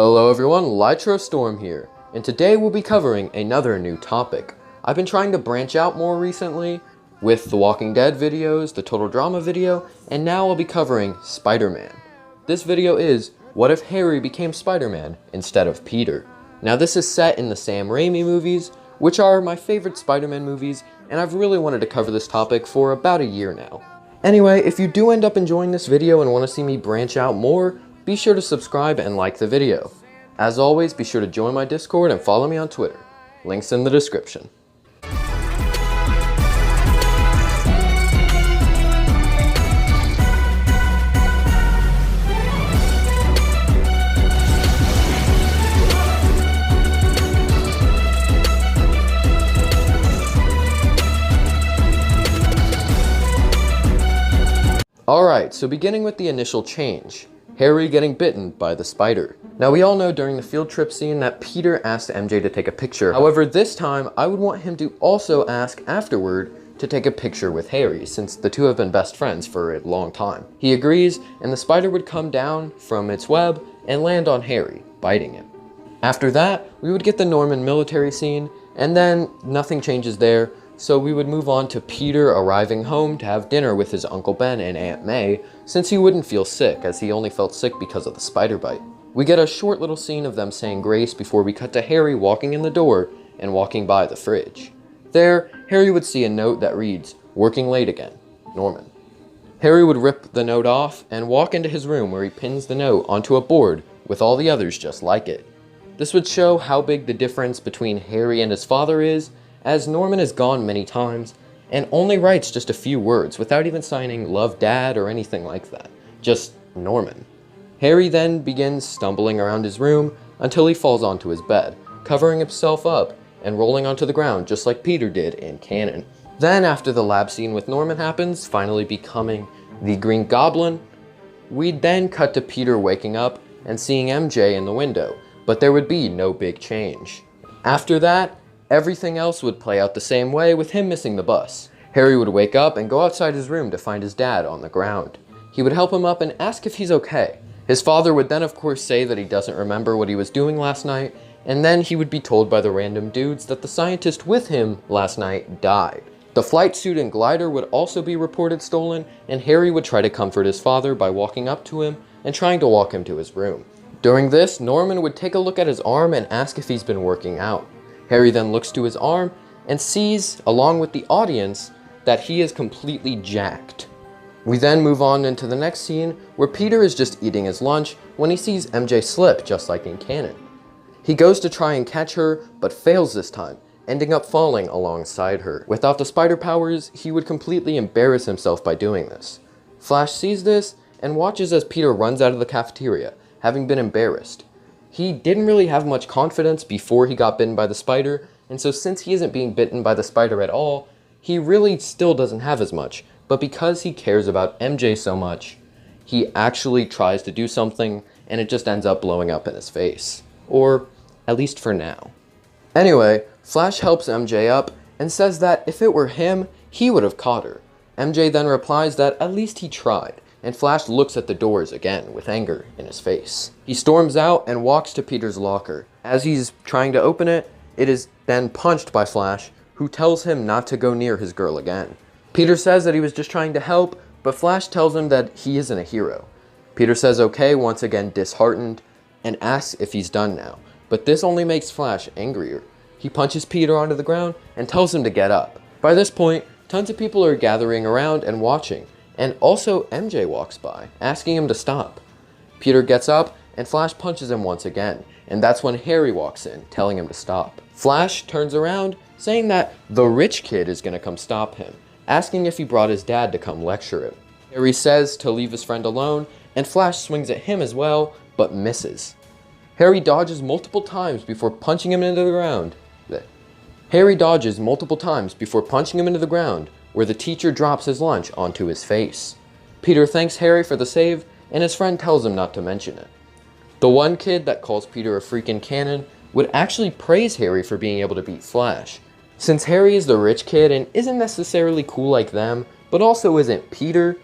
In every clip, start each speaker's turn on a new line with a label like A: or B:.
A: Hello everyone, Lytro Storm here, and today we'll be covering another new topic. I've been trying to branch out more recently with the Walking Dead videos, the Total Drama video, and now I'll be covering Spider-Man. This video is, what if Harry became Spider-Man instead of Peter? Now this is set in the Sam Raimi movies, which are my favorite Spider-Man movies, and I've really wanted to cover this topic for about a year now. Anyway, if you do end up enjoying this video and want to see me branch out more, be sure to subscribe and like the video. As always, be sure to join my Discord and follow me on Twitter. Links in the description. Alright, so beginning with the initial change. Harry getting bitten by the spider. Now we all know during the field trip scene that Peter asked MJ to take a picture. However, this time I would want him to also ask afterward to take a picture with Harry, since the two have been best friends for a long time. He agrees, and the spider would come down from its web and land on Harry, biting him. After that, we would get the Norman military scene, and then nothing changes there, so we would move on to Peter arriving home to have dinner with his Uncle Ben and Aunt May, since he wouldn't feel sick, as he only felt sick because of the spider bite. We get a short little scene of them saying grace before we cut to Harry walking in the door and walking by the fridge. There, Harry would see a note that reads, "Working late again, Norman." Harry would rip the note off and walk into his room, where he pins the note onto a board with all the others just like it. This would show how big the difference between Harry and his father is, as Norman is gone many times and only writes just a few words without even signing "Love Dad" or anything like that. Just Norman. Harry then begins stumbling around his room until he falls onto his bed, covering himself up and rolling onto the ground just like Peter did in canon. Then after the lab scene with Norman happens, finally becoming the Green Goblin, we'd then cut to Peter waking up and seeing MJ in the window, but there would be no big change. After that, everything else would play out the same way, with him missing the bus. Harry would wake up and go outside his room to find his dad on the ground. He would help him up and ask if he's okay. His father would then of course say that he doesn't remember what he was doing last night, and then he would be told by the random dudes that the scientist with him last night died. The flight suit and glider would also be reported stolen, and Harry would try to comfort his father by walking up to him and trying to walk him to his room. During this, Norman would take a look at his arm and ask if he's been working out. Harry then looks to his arm and sees, along with the audience, that he is completely jacked. We then move on into the next scene, where Peter is just eating his lunch when he sees MJ slip, just like in canon. He goes to try and catch her, but fails this time, ending up falling alongside her. Without the spider powers, he would completely embarrass himself by doing this. Flash sees this and watches as Peter runs out of the cafeteria, having been embarrassed. He didn't really have much confidence before he got bitten by the spider, and so since he isn't being bitten by the spider at all, he really still doesn't have as much. But because he cares about MJ so much, he actually tries to do something, and it just ends up blowing up in his face. Or, at least for now. Anyway, Flash helps MJ up and says that if it were him, he would have caught her. MJ then replies that at least he tried, and Flash looks at the doors again with anger in his face. He storms out and walks to Peter's locker. As he's trying to open it, it is then punched by Flash, who tells him not to go near his girl again. Peter says that he was just trying to help, but Flash tells him that he isn't a hero. Peter says okay, once again disheartened, and asks if he's done now, but this only makes Flash angrier. He punches Peter onto the ground and tells him to get up. By this point, tons of people are gathering around and watching, and also MJ walks by, asking him to stop. Peter gets up, and Flash punches him once again, and that's when Harry walks in, telling him to stop. Flash turns around, saying that the rich kid is gonna come stop him, asking if he brought his dad to come lecture him. Harry says to leave his friend alone, and Flash swings at him as well, but misses. Harry dodges multiple times before punching him into the ground. Where the teacher drops his lunch onto his face. Peter thanks Harry for the save, and his friend tells him not to mention it. The one kid that calls Peter a freaking cannon would actually praise Harry for being able to beat Flash. Since Harry is the rich kid and isn't necessarily cool like them, but also isn't Peter,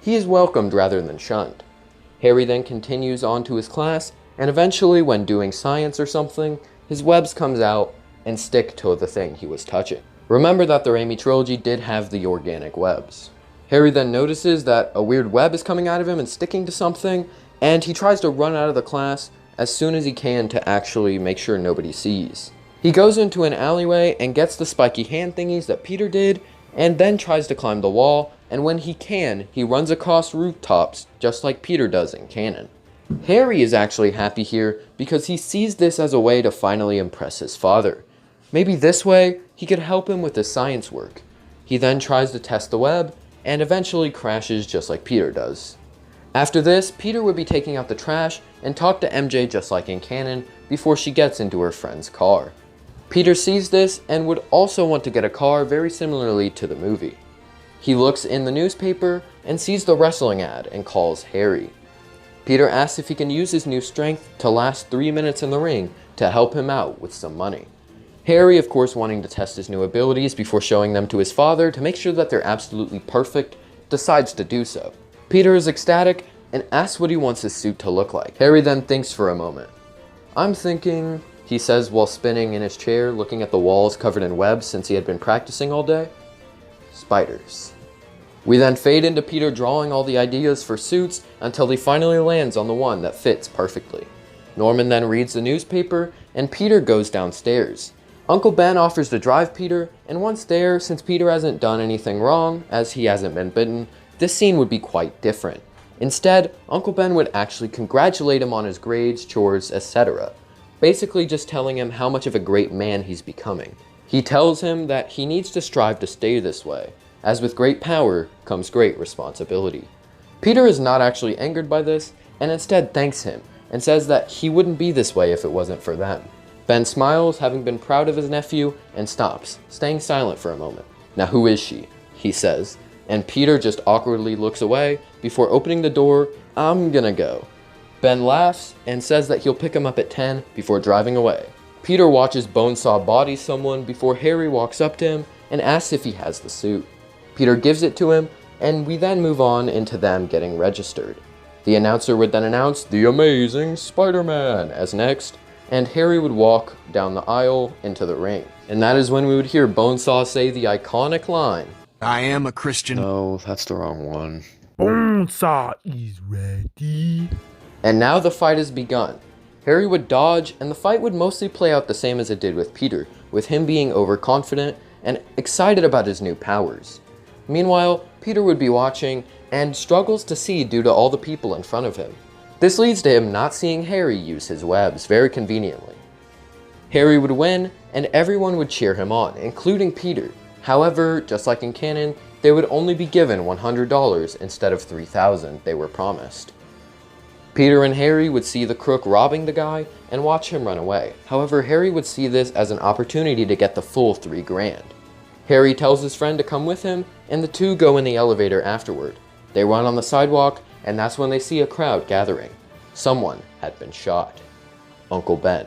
A: he is welcomed rather than shunned. Harry then continues on to his class and eventually when doing science or something, his webs comes out and stick to the thing he was touching. Remember that the Raimi trilogy did have the organic webs. Harry then notices that a weird web is coming out of him and sticking to something, and he tries to run out of the class as soon as he can to actually make sure nobody sees. He goes into an alleyway and gets the spiky hand thingies that Peter did, and then tries to climb the wall, and when he can, he runs across rooftops just like Peter does in canon. Harry is actually happy here because he sees this as a way to finally impress his father. Maybe this way, he could help him with his science work. He then tries to test the web, and eventually crashes just like Peter does. After this, Peter would be taking out the trash and talk to MJ just like in canon before she gets into her friend's car. Peter sees this and would also want to get a car very similarly to the movie. He looks in the newspaper and sees the wrestling ad and calls Harry. Peter asks if he can use his new strength to last 3 minutes in the ring to help him out with some money. Harry, of course, wanting to test his new abilities before showing them to his father to make sure that they're absolutely perfect, decides to do so. Peter is ecstatic and asks what he wants his suit to look like. Harry then thinks for a moment. "I'm thinking," he says while spinning in his chair, looking at the walls covered in webs since he had been practicing all day. "Spiders." We then fade into Peter drawing all the ideas for suits until he finally lands on the one that fits perfectly. Norman then reads the newspaper and Peter goes downstairs. Uncle Ben offers to drive Peter, and once there, since Peter hasn't done anything wrong, as he hasn't been bitten, this scene would be quite different. Instead, Uncle Ben would actually congratulate him on his grades, chores, etc. Basically just telling him how much of a great man he's becoming. He tells him that he needs to strive to stay this way, as with great power comes great responsibility. Peter is not actually angered by this, and instead thanks him, and says that he wouldn't be this way if it wasn't for them. Ben smiles, having been proud of his nephew, and stops, staying silent for a moment. "Now who is she?" he says, and Peter just awkwardly looks away before opening the door. "I'm gonna go." Ben laughs and says that he'll pick him up at 10 before driving away. Peter watches Bonesaw body someone before Harry walks up to him and asks if he has the suit. Peter gives it to him, and we then move on into them getting registered. The announcer would then announce "The Amazing Spider-Man" as next, and Harry would walk down the aisle into the ring. And that is when we would hear Bonesaw say the iconic line,
B: "I am a Christian."
A: No, that's the wrong one.
C: Bonesaw is ready.
A: And now the fight has begun. Harry would dodge, and the fight would mostly play out the same as it did with Peter, with him being overconfident and excited about his new powers. Meanwhile, Peter would be watching and struggles to see due to all the people in front of him. This leads to him not seeing Harry use his webs very conveniently. Harry would win, and everyone would cheer him on, including Peter. However, just like in canon, they would only be given $100 instead of $3,000 they were promised. Peter and Harry would see the crook robbing the guy and watch him run away. However, Harry would see this as an opportunity to get the full $3,000. Harry tells his friend to come with him, and the two go in the elevator afterward. They run on the sidewalk, and that's when they see a crowd gathering. Someone had been shot. Uncle Ben.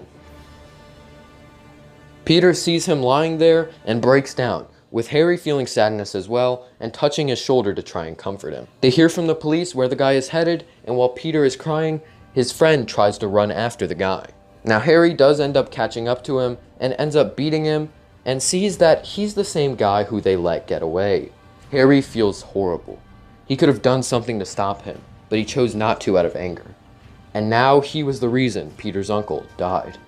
A: Peter sees him lying there and breaks down, with Harry feeling sadness as well and touching his shoulder to try and comfort him. They hear from the police where the guy is headed, and while Peter is crying, his friend tries to run after the guy. Now Harry does end up catching up to him and ends up beating him and sees that he's the same guy who they let get away. Harry feels horrible. He could have done something to stop him, but he chose not to out of anger. And now he was the reason Peter's uncle died.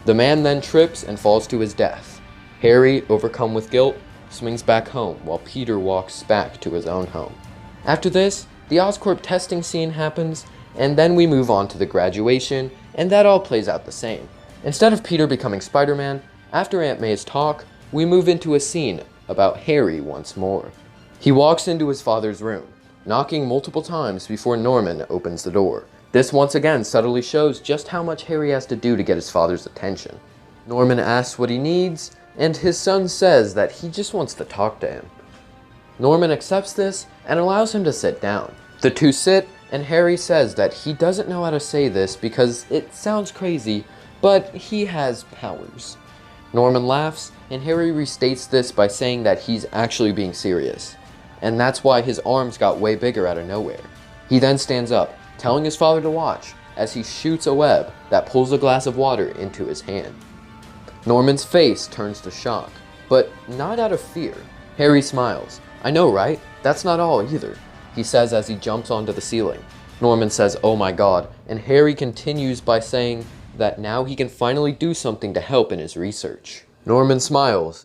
A: The man then trips and falls to his death. Harry, overcome with guilt, swings back home while Peter walks back to his own home. After this, the Oscorp testing scene happens, and then we move on to the graduation, and that all plays out the same. Instead of Peter becoming Spider-Man, after Aunt May's talk, we move into a scene about Harry once more. He walks into his father's room, knocking multiple times before Norman opens the door. This once again subtly shows just how much Harry has to do to get his father's attention. Norman asks what he needs, and his son says that he just wants to talk to him. Norman accepts this and allows him to sit down. The two sit, and Harry says that he doesn't know how to say this because it sounds crazy, but he has powers. Norman laughs, and Harry restates this by saying that he's actually being serious, and that's why his arms got way bigger out of nowhere. He then stands up, telling his father to watch, as he shoots a web that pulls a glass of water into his hand. Norman's face turns to shock, but not out of fear. Harry smiles. "I know, right? That's not all either," he says as he jumps onto the ceiling. Norman says, "Oh my god," and Harry continues by saying that now he can finally do something to help in his research. Norman smiles